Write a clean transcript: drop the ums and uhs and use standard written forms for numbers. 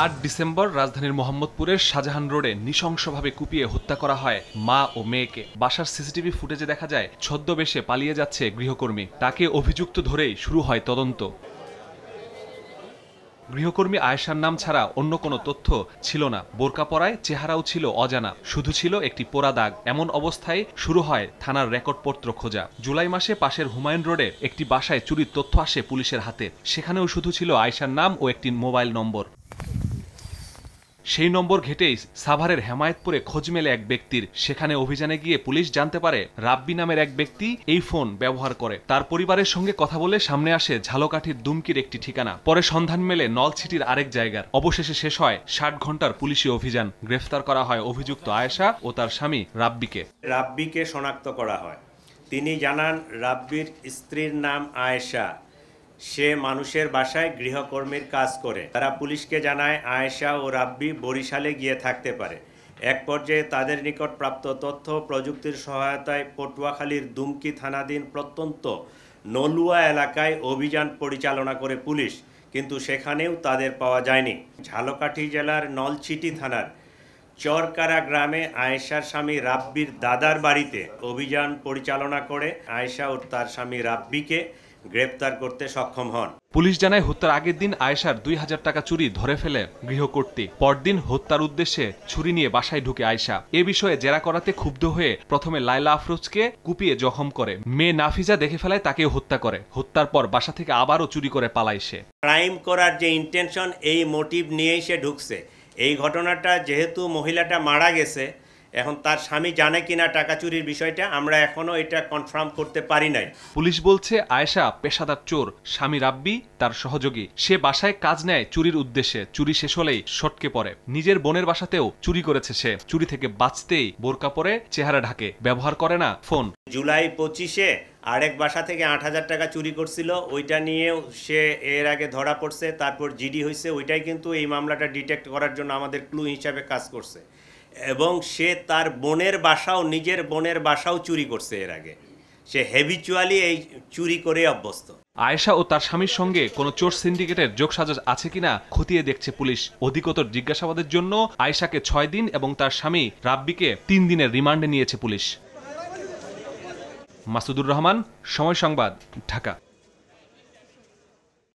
৮ December রাজধানীর মোহাম্মদপুরের শাহজাহান রোডে নৃশংসভাবে কুপিয়ে হত্যা করা হয় মা ও মেয়েকে। বাসার সিসিটিভি ফুটেজে দেখা যায় ছদ্মবেশে পালিয়ে যাচ্ছে গৃহকর্মী। তাকে অভিযুক্ত ধরেই শুরু হয় তদন্ত। গৃহকর্মী আয়েশার নাম ছাড়া অন্য কোনো তথ্য ছিল না। বোরকা পরায়, চেহারাও ছিল অজানা, শুধু ছিল একটি পোড়া দাগ। এমন অবস্থায় শুরু হয় থানার রেকর্ডপত্র খোঁজা। জুলাই মাসে পাশের হুমায়ুন রোডে একটি বাসায় চুরির তথ্য আসে পুলিশের হাতে। সেখানেও শুধু ছিল আয়েশার নাম ও একটি মোবাইল নম্বর। সেই নম্বর ঘেটেই সাভারের হেমায়েতপুরে খোঁজ মেলে এক ব্যক্তির। সেখানে অভিযানে গিয়ে পুলিশ জানতে পারে রাব্বি নামের এক ব্যক্তি এই ফোন ব্যবহার করে। তার পরিবারের সঙ্গে কথা বলে সামনে আসে ঝালকাঠির দুমকির একটি ঠিকানা। পরে সন্ধান মেলে নলছিটির আরেক জায়গার। অবশেষে শেষ হয় ৬০ ঘন্টার পুলিশি অভিযান। গ্রেফতার করা হয় অভিযুক্ত আয়েশা ও তার স্বামী রাব্বিকে। রাব্বিকে শনাক্ত করা হয়। তিনি জানান রাব্বির স্ত্রীর নাম আয়েশা। সে মানুষের বাসায় গৃহকর্মীর কাজ করে। তারা পুলিশকে জানায় আয়েশা ও রাব্বি বরিশালে গিয়ে থাকতে পারে। এক পর্যায়ে তাদের নিকট প্রাপ্ত তথ্য প্রযুক্তির সহায়তায় পটুয়াখালীর দুমকি থানাধীন প্রত্যন্ত নলুয়া এলাকায় অভিযান পরিচালনা করে পুলিশ, কিন্তু সেখানেও তাদের পাওয়া যায়নি। ঝালকাঠি জেলার নলছিটি থানার চরকারা গ্রামে আয়েশার স্বামী রাব্বির দাদার বাড়িতে অভিযান পরিচালনা করে আয়েশা ও তার স্বামী রাব্বিকে গ্রেপ্তার করতে সক্ষম হন। পুলিশ জানায় হত্যার আগের দিন আয়েশার ২০০০ টাকা চুরি ধরে ফেলে গৃহকর্ত্রী। পরদিন হত্যার উদ্দেশ্যে ছুরি নিয়ে বাসায় ঢুকে আয়েশা। এ বিষয়ে জেরা করাতে ক্ষুব্ধ হয়ে প্রথমে লায়লা আফরোজকে কুপিয়ে জখম করে। মেয়ে নাফিজা দেখে ফেলায় তাকেও হত্যা করে। হত্যার পর বাসা থেকে আবারও চুরি করে পালায় সে। ক্রাইম করার যে ইন্টেনশন, এই মোটিভ নিয়েই সে ঢুকছে। এই ঘটনাটা যেহেতু মহিলাটা মারা গেছে, এখন তার স্বামী জানে কিনা টাকা চুরির বিষয়টা আমরা এখনো এটা কনফার্ম করতে পারি নাই। পুলিশ বলছে আয়েশা পেশাদার চোর, স্বামী রাব্বি তার সহযোগী। সে বাসায় কাজ নেয় চুরির উদ্দেশ্যে। চুরি শেষ হলেই সটকে পড়ে। নিজের বোনের বাসাতেও চুরি করেছে সে। চুরি থেকে বাঁচতেই বোরকা পরে, চেহারা ঢাকে, ব্যবহার করে না ফোন। জুলাই ২৫-এ আরেক বাসা থেকে ৮,০০০ টাকা চুরি করছিল। ওইটা নিয়েও সে এর আগে ধরা পড়ছে, তারপর জিডি হয়েছে। ওইটাই কিন্তু এই মামলাটা ডিটেক্ট করার জন্য আমাদের ক্লু হিসাবে কাজ করছে। এবং সে তার বোনের বাসাও, নিজের বোনের বাসাও চুরি করছে এর আগে। সে হ্যাবিচুয়ালি এই চুরি করে অভ্যস্ত। আয়েশা ও তার স্বামীর সঙ্গে কোনো চোর সিন্ডিকেটের যোগসাজশ আছে কিনা খতিয়ে দেখছে পুলিশ। অধিকতর জিজ্ঞাসাবাদের জন্য আয়েশাকে ৬ দিন এবং তার স্বামী রাব্বিকে ৩ দিনের রিমান্ডে নিয়েছে পুলিশ। মাসুদুর রহমান, সময় সংবাদ, ঢাকা।